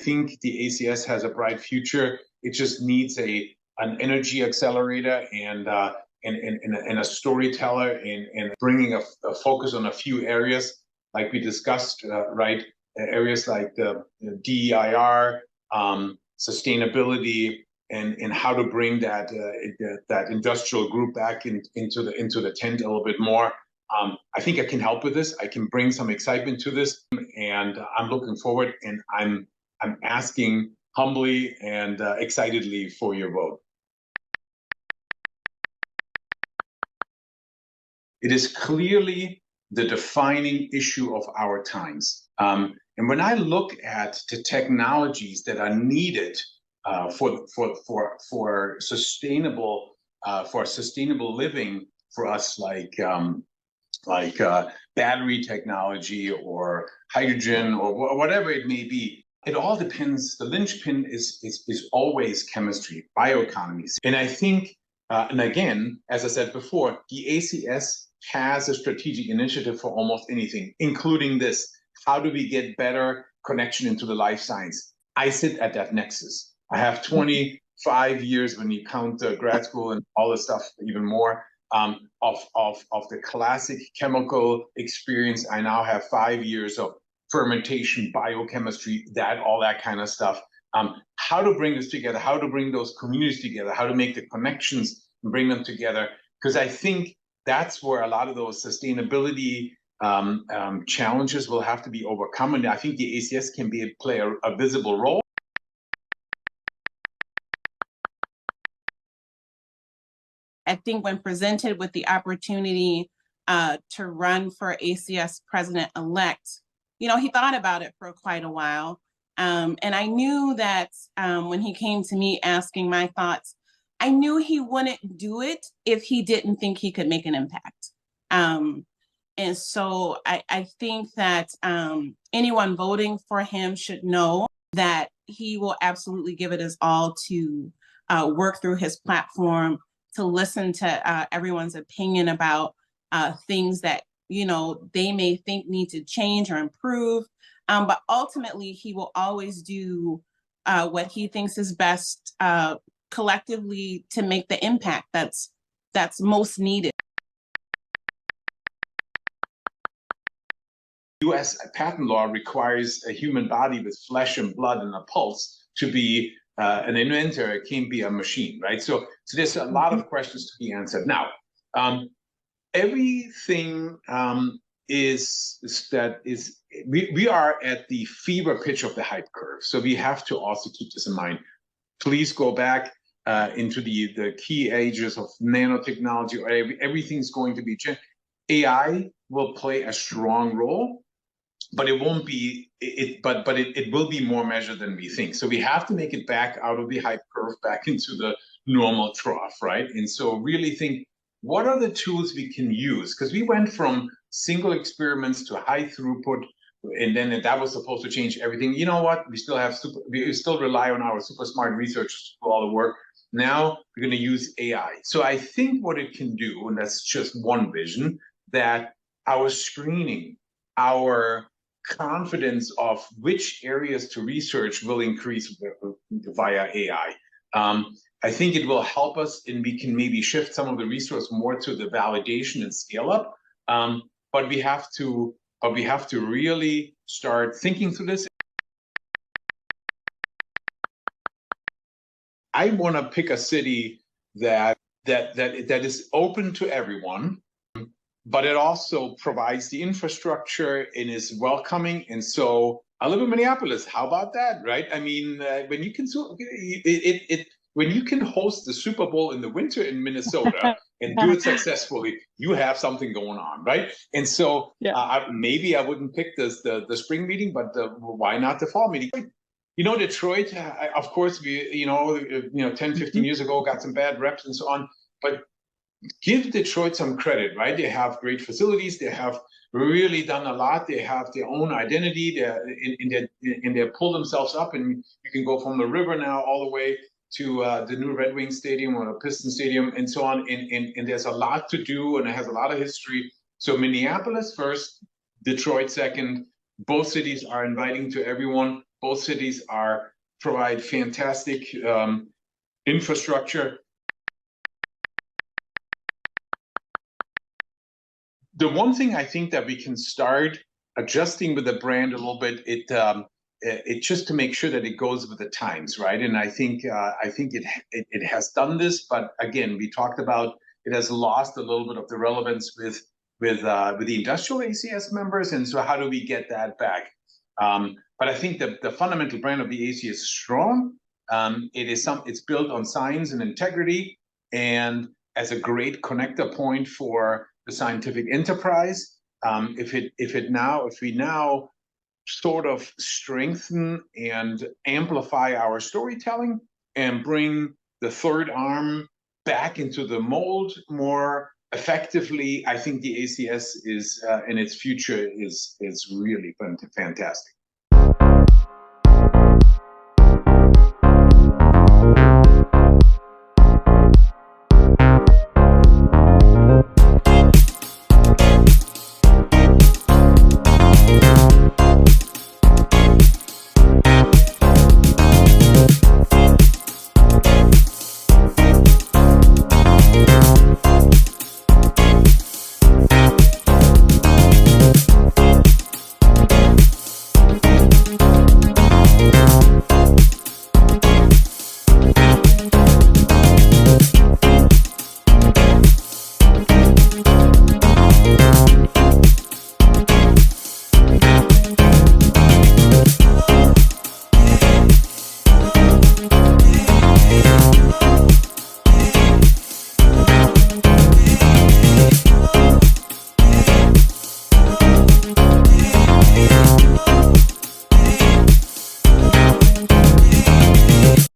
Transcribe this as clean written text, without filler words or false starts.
I think the ACS has a bright future. It just needs an energy accelerator and a storyteller and bringing a focus on a few areas like we discussed, right? Areas like the DEIR, sustainability, and how to bring that industrial group back into the tent a little bit more. I think I can help with this. I can bring some excitement to this, and I'm looking forward. And I'm asking humbly and excitedly for your vote. It is clearly the defining issue of our times. And when I look at the technologies that are needed for sustainable living for us, like battery technology or hydrogen or whatever it may be, it all depends. The linchpin is always chemistry, bioeconomies. And I think, and again, as I said before, the ACS has a strategic initiative for almost anything, including this. How do we get better connection into the life science? I sit at that nexus. I have 25 years, when you count grad school and all this stuff, even more, of the classic chemical experience. I now have 5 years of fermentation, biochemistry, all that kind of stuff. How to bring this together, how to bring those communities together, how to make the connections and bring them together. Because I think that's where a lot of those sustainability challenges will have to be overcome. And I think the ACS can play a visible role. I think when presented with the opportunity to run for ACS President-Elect, he thought about it for quite a while. And I knew that when he came to me asking my thoughts, I knew he wouldn't do it if he didn't think he could make an impact. And so I think that anyone voting for him should know that he will absolutely give it his all to work through his platform, to listen to everyone's opinion about things that they may think need to change or improve. But ultimately, he will always do what he thinks is best collectively to make the impact that's most needed. U.S. patent law requires a human body with flesh and blood and a pulse to be an inventor. It can't be a machine, right? So there's a lot of questions to be answered. Now, everything we are at the fever pitch of the hype curve. So we have to also keep this in mind. Please go back into the key ages of nanotechnology, or everything's going to be changed. AI will play a strong role, but it won't be it will be more measured than we think. So we have to make it back out of the hype curve, back into the normal trough, right? And so really think, what are the tools we can use? Because we went from single experiments to high throughput, and then that was supposed to change everything. You know what? We still rely on our super smart researchers to do all the work. Now we're going to use AI. So I think what it can do, and that's just one vision, that our screening, our confidence of which areas to research will increase via AI. I think it will help us, and we can maybe shift some of the resource more to the validation and scale up. But we have to really start thinking through this. I want to pick a city that is open to everyone, but it also provides the infrastructure and is welcoming. And so I live in Minneapolis. How about that, right? I mean, when you can host the Super Bowl in the winter in Minnesota and do it successfully, you have something going on, right? And so maybe I wouldn't pick the spring meeting, but why not the fall meeting? Detroit, of course, we 10, 15 years ago got some bad reps and so on, but give Detroit some credit, right? They have great facilities. They have really done a lot. They have their own identity. They pull themselves up, and you can go from the river now all the way to the new Red Wings Stadium or Piston Stadium and so on. And there's a lot to do, and it has a lot of history. So Minneapolis first, Detroit second. Both cities are inviting to everyone. Both cities provide fantastic infrastructure. The one thing I think that we can start adjusting with the brand a little bit, it just to make sure that it goes with the times, right? And I think it has done this, but again, we talked about it has lost a little bit of the relevance with the industrial ACS members, and so how do we get that back? But I think the fundamental brand of the ACS is strong. It's built on science and integrity, and as a great connector point for the scientific enterprise. If we now sort of strengthen and amplify our storytelling and bring the third arm back into the mold more effectively, I think the ACS is in its future is really fantastic.